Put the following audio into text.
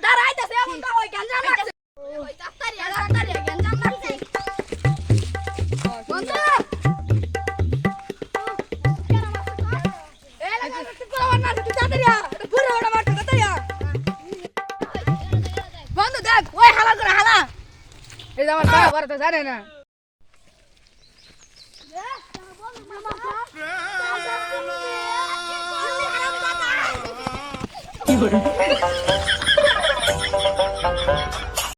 দাঁড়াইতেছে এমন তো ওই গঞ্জাম লাগছে ওই তাড়াতাড়ি গঞ্জাম লাগছে বন্ধু এ লাগা তুই কোলা না তুই তাড়াতাড়ি এটা পুরো ওটা মারতে তাড়াতাড়ি বন্ধু দেখ ওই হালা করে হালা এই যে আমার বাবা বড় তো জানে না কি করে